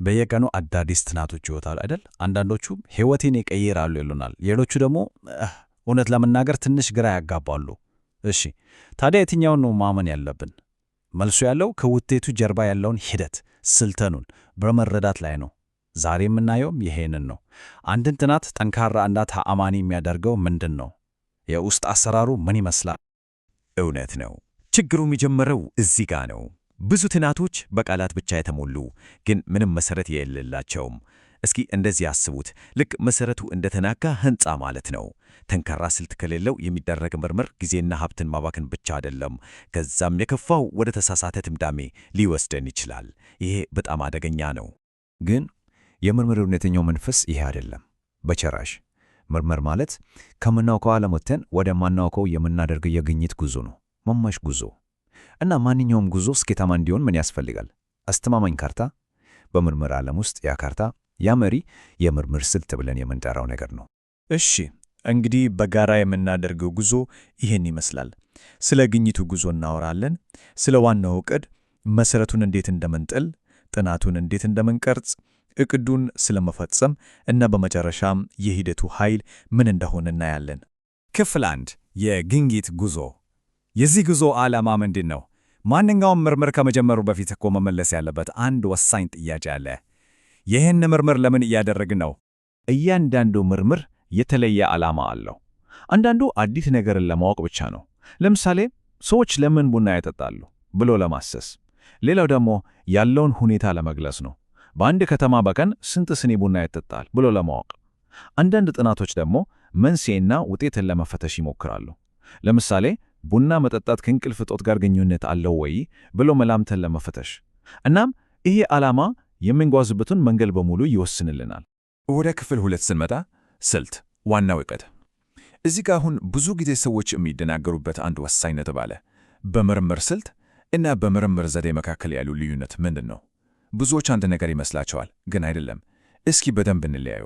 በየቀኑ አዳዲስ ጥናቶች ይወጣሉ አይደል? አንዳንዶቹ ሕይወቴን ይቀይራሉ ይሉናል፣ ሌሎቹ ደግሞ እውነት ለመናገር ትንሽ ግራ ያጋባሉ። እሺ ታዲያ የትኛውን ነው ማመን ያለብን? መልሱ ያለው ከውጤቱ ጀርባ ያለውን ሂደት ስልተኑን በመረዳት ላይ ነው። ዛሬ የምናየውም ይሄንን ነው። አንድን ጥናት ጠንካራ እና ተአማኒ የሚያደርገው ምንድን ነው? የውስጥ አሰራሩ ምን ይመስላል? እውነት ነው። ችግሩ የሚጀምረው እዚህ ጋር ነው። ብዙ ጥናቶች በቃላት ብቻ የተሞሉ ግን ምንም መሰረት የሌላቸውም። እስኪ እንደዚህ አስቡት። ልክ መሰረቱ እንደተናጋ ሕንፃ ማለት ነው። ጠንካራ ስልት ከሌለው የሚደረግ ምርምር ጊዜና ሀብትን ማባከን ብቻ አይደለም፣ ከዛም የከፋው ወደ ተሳሳተ ድምዳሜ ሊወስደን ይችላል። ይሄ በጣም አደገኛ ነው። ግን የምርምር እውነተኛው መንፈስ ይሄ አይደለም በጭራሽ። ምርምር ማለት ከምናውቀው ዓለም ወጥተን ወደማናውቀው የምናደርገው የግኝት ጉዞ ነው፣ መማሽ ጉዞ። እና ማንኛውም ጉዞ ስኬታማ እንዲሆን ምን ያስፈልጋል? አስተማማኝ ካርታ። በምርምር ዓለም ውስጥ ያ ካርታ፣ ያ መሪ የምርምር ስልት ብለን የምንጠራው ነገር ነው። እሺ እንግዲህ በጋራ የምናደርገው ጉዞ ይህን ይመስላል። ስለ ግኝቱ ጉዞ እናወራለን፣ ስለ ዋናው ዕቅድ፣ መሠረቱን እንዴት እንደምንጥል፣ ጥናቱን እንዴት እንደምንቀርጽ፣ ዕቅዱን ስለመፈጸም እና በመጨረሻም የሂደቱ ኃይል ምን እንደሆነ እናያለን። ክፍል 1 የግኝት ጉዞ። የዚህ ጉዞ ዓላማ ምንድን ነው? ማንኛውም ምርምር ከመጀመሩ በፊት እኮ መመለስ ያለበት አንድ ወሳኝ ጥያቄ አለ። ይህን ምርምር ለምን እያደረግን ነው? እያንዳንዱ ምርምር የተለየ ዓላማ አለው። አንዳንዱ አዲስ ነገርን ለማወቅ ብቻ ነው። ለምሳሌ ሰዎች ለምን ቡና ያጠጣሉ ብሎ ለማሰስ። ሌላው ደግሞ ያለውን ሁኔታ ለመግለጽ ነው። በአንድ ከተማ በቀን ስንት ስኒ ቡና ይጠጣል ብሎ ለማወቅ። አንዳንድ ጥናቶች ደግሞ መንስኤና ውጤትን ለመፈተሽ ይሞክራሉ። ለምሳሌ ቡና መጠጣት ከእንቅልፍ እጦት ጋር ግንኙነት አለው ወይ ብሎ መላምትን ለመፈተሽ። እናም ይሄ ዓላማ የምንጓዝበትን መንገድ በሙሉ ይወስንልናል። ወደ ክፍል 2 ስንመጣ ስልት፣ ዋናው ዕቅድ። እዚህ ጋር አሁን ብዙ ጊዜ ሰዎች የሚደናገሩበት አንድ ወሳኝ ነጥብ አለ። በምርምር ስልት እና በምርምር ዘዴ መካከል ያሉ ልዩነት ምንድን ነው? ብዙዎች አንድ ነገር ይመስላቸዋል፣ ግን አይደለም። እስኪ በደንብ እንለያዩ።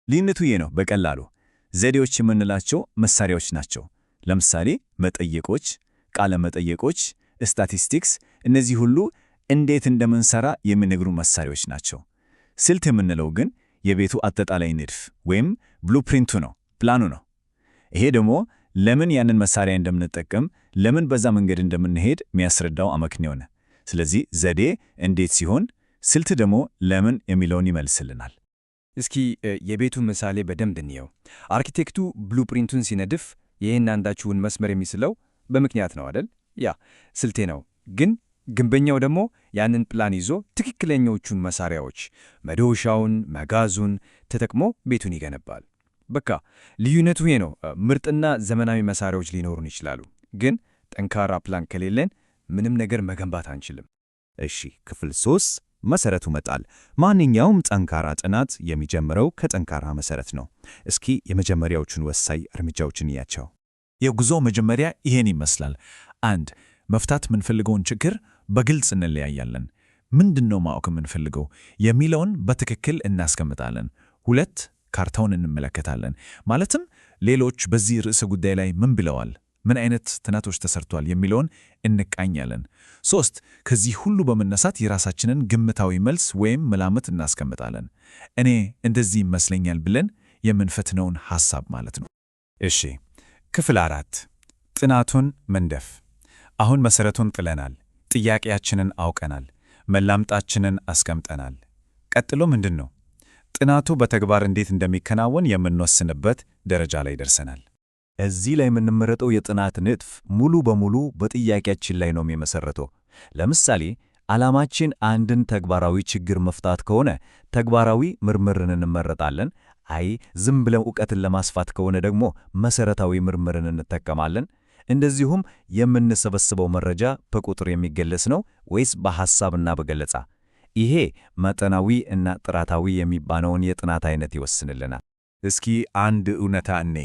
ልዩነቱ ይህ ነው በቀላሉ። ዘዴዎች የምንላቸው መሳሪያዎች ናቸው። ለምሳሌ መጠየቆች፣ ቃለ መጠየቆች፣ ስታቲስቲክስ፣ እነዚህ ሁሉ እንዴት እንደምንሰራ የሚነግሩ መሳሪያዎች ናቸው። ስልት የምንለው ግን የቤቱ አጠቃላይ ንድፍ ወይም ብሉፕሪንቱ ነው፣ ፕላኑ ነው። ይሄ ደግሞ ለምን ያንን መሳሪያ እንደምንጠቀም፣ ለምን በዛ መንገድ እንደምንሄድ የሚያስረዳው አመክንዮ ነው። ስለዚህ ዘዴ እንዴት ሲሆን፣ ስልት ደግሞ ለምን የሚለውን ይመልስልናል። እስኪ የቤቱን ምሳሌ በደንብ እንየው። አርኪቴክቱ ብሉፕሪንቱን ሲነድፍ ይህን አንዳችውን መስመር የሚስለው በምክንያት ነው አይደል? ያ ስልቴ ነው። ግን ግንበኛው ደግሞ ያንን ፕላን ይዞ ትክክለኛዎቹን መሳሪያዎች መዶሻውን፣ መጋዙን ተጠቅሞ ቤቱን ይገነባል። በቃ ልዩነቱ ይሄ ነው። ምርጥና ዘመናዊ መሳሪያዎች ሊኖሩን ይችላሉ፣ ግን ጠንካራ ፕላን ከሌለን ምንም ነገር መገንባት አንችልም። እሺ ክፍል 3 መሰረቱ መጣል። ማንኛውም ጠንካራ ጥናት የሚጀምረው ከጠንካራ መሰረት ነው። እስኪ የመጀመሪያዎቹን ወሳኝ እርምጃዎችን እያቸው። የጉዞ መጀመሪያ ይሄን ይመስላል። 1 መፍታት የምንፈልገውን ችግር በግልጽ እንለያያለን። ምንድን ነው ማወቅ የምንፈልገው የሚለውን በትክክል እናስቀምጣለን። 2 ካርታውን እንመለከታለን። ማለትም ሌሎች በዚህ ርዕሰ ጉዳይ ላይ ምን ብለዋል፣ ምን አይነት ጥናቶች ተሰርቷል የሚለውን እንቃኛለን። 3 ከዚህ ሁሉ በመነሳት የራሳችንን ግምታዊ መልስ ወይም መላምት እናስቀምጣለን። እኔ እንደዚህ ይመስለኛል ብለን የምንፈትነውን ሐሳብ ማለት ነው። እሺ ክፍል 4 ጥናቱን መንደፍ። አሁን መሰረቱን ጥለናል፣ ጥያቄያችንን አውቀናል፣ መላምጣችንን አስቀምጠናል። ቀጥሎ ምንድን ነው? ጥናቱ በተግባር እንዴት እንደሚከናወን የምንወስንበት ደረጃ ላይ ደርሰናል። እዚህ ላይ የምንመረጠው የጥናት ንድፍ ሙሉ በሙሉ በጥያቄያችን ላይ ነው የሚመሰረተው። ለምሳሌ ዓላማችን አንድን ተግባራዊ ችግር መፍታት ከሆነ ተግባራዊ ምርምርን እንመረጣለን። አይ ዝም ብለን ዕውቀትን ለማስፋት ከሆነ ደግሞ መሰረታዊ ምርምርን እንጠቀማለን። እንደዚሁም የምንሰበስበው መረጃ በቁጥር የሚገለጽ ነው ወይስ በሐሳብና በገለጻ? ይሄ መጠናዊ እና ጥራታዊ የሚባለውን የጥናት አይነት ይወስንልናል። እስኪ አንድ እውነታ እኔ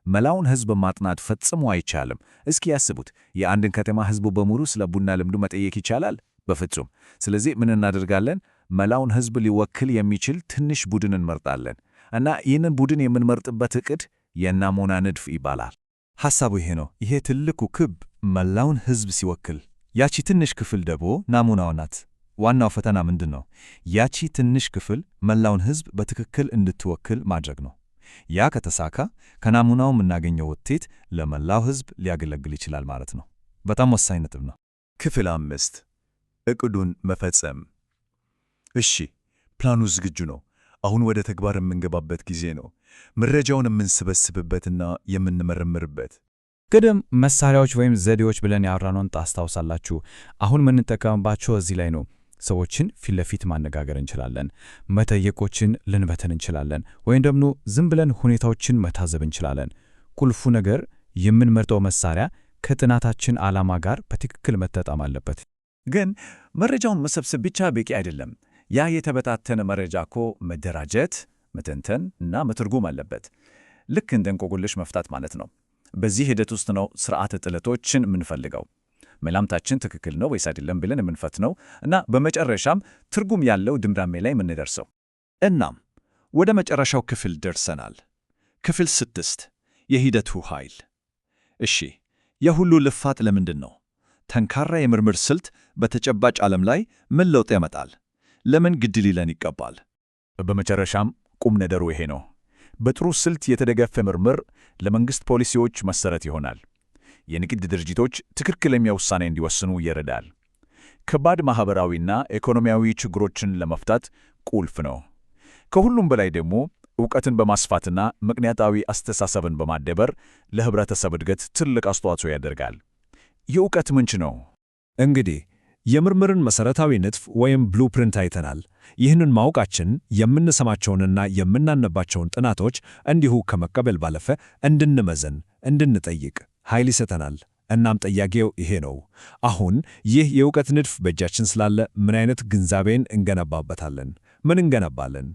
መላውን ሕዝብ ማጥናት ፈጽሞ አይቻልም። እስኪ ያስቡት፣ የአንድን ከተማ ሕዝብ በሙሉ ስለ ቡና ልምዱ መጠየቅ ይቻላል? በፍጹም። ስለዚህ ምን እናደርጋለን? መላውን ሕዝብ ሊወክል የሚችል ትንሽ ቡድን እንመርጣለን እና ይህንን ቡድን የምንመርጥበት ዕቅድ የናሙና ንድፍ ይባላል። ሐሳቡ ይሄ ነው። ይሄ ትልቁ ክብ መላውን ሕዝብ ሲወክል፣ ያቺ ትንሽ ክፍል ደግሞ ናሙናው ናት ዋናው ፈተና ምንድን ነው? ያቺ ትንሽ ክፍል መላውን ሕዝብ በትክክል እንድትወክል ማድረግ ነው። ያ ከተሳካ ከናሙናው የምናገኘው ውጤት ለመላው ሕዝብ ሊያገለግል ይችላል ማለት ነው። በጣም ወሳኝ ነጥብ ነው። ክፍል 5 ዕቅዱን መፈጸም። እሺ፣ ፕላኑ ዝግጁ ነው። አሁን ወደ ተግባር የምንገባበት ጊዜ ነው። መረጃውን የምንሰበስብበትና የምንመረምርበት። ቅድም መሳሪያዎች ወይም ዘዴዎች ብለን ያወራነውን ታስታውሳላችሁ። አሁን የምንጠቀምባቸው እዚህ ላይ ነው። ሰዎችን ፊት ለፊት ማነጋገር እንችላለን። መጠየቆችን ልንበተን እንችላለን። ወይም ደግሞ ዝም ብለን ሁኔታዎችን መታዘብ እንችላለን። ቁልፉ ነገር የምንመርጠው መሳሪያ ከጥናታችን ዓላማ ጋር በትክክል መተጣም አለበት። ግን መረጃውን መሰብሰብ ብቻ በቂ አይደለም። ያ የተበታተነ መረጃ እኮ መደራጀት፣ መተንተን እና መተርጎም አለበት። ልክ እንደ እንቆቅልሽ መፍታት ማለት ነው። በዚህ ሂደት ውስጥ ነው ስርዓተ ጥለቶችን የምንፈልገው። መላምታችን ትክክል ነው ወይስ አይደለም ብለን የምንፈትነው እና በመጨረሻም ትርጉም ያለው ድምዳሜ ላይ የምንደርሰው። እናም ወደ መጨረሻው ክፍል ደርሰናል። ክፍል 6 የሂደቱ ኃይል። እሺ፣ የሁሉ ልፋት ለምንድን ነው? ጠንካራ የምርምር ስልት በተጨባጭ ዓለም ላይ ምን ለውጥ ያመጣል? ለምን ግድ ሊለን ይገባል? በመጨረሻም ቁም ነገሩ ይሄ ነው። በጥሩ ስልት የተደገፈ ምርምር ለመንግሥት ፖሊሲዎች መሠረት ይሆናል። የንግድ ድርጅቶች ትክክለኛ ውሳኔ እንዲወስኑ ይረዳል። ከባድ ማኅበራዊና ኢኮኖሚያዊ ችግሮችን ለመፍታት ቁልፍ ነው። ከሁሉም በላይ ደግሞ ዕውቀትን በማስፋትና ምክንያታዊ አስተሳሰብን በማዳበር ለኅብረተሰብ እድገት ትልቅ አስተዋጽኦ ያደርጋል። የዕውቀት ምንጭ ነው። እንግዲህ የምርምርን መሠረታዊ ንድፍ ወይም ብሉፕሪንት አይተናል። ይህንን ማወቃችን የምንሰማቸውንና የምናነባቸውን ጥናቶች እንዲሁ ከመቀበል ባለፈ እንድንመዘን፣ እንድንጠይቅ ኃይል ይሰጠናል። እናም ጥያቄው ይሄ ነው። አሁን ይህ የዕውቀት ንድፍ በእጃችን ስላለ ምን አይነት ግንዛቤን እንገነባበታለን? ምን እንገነባለን?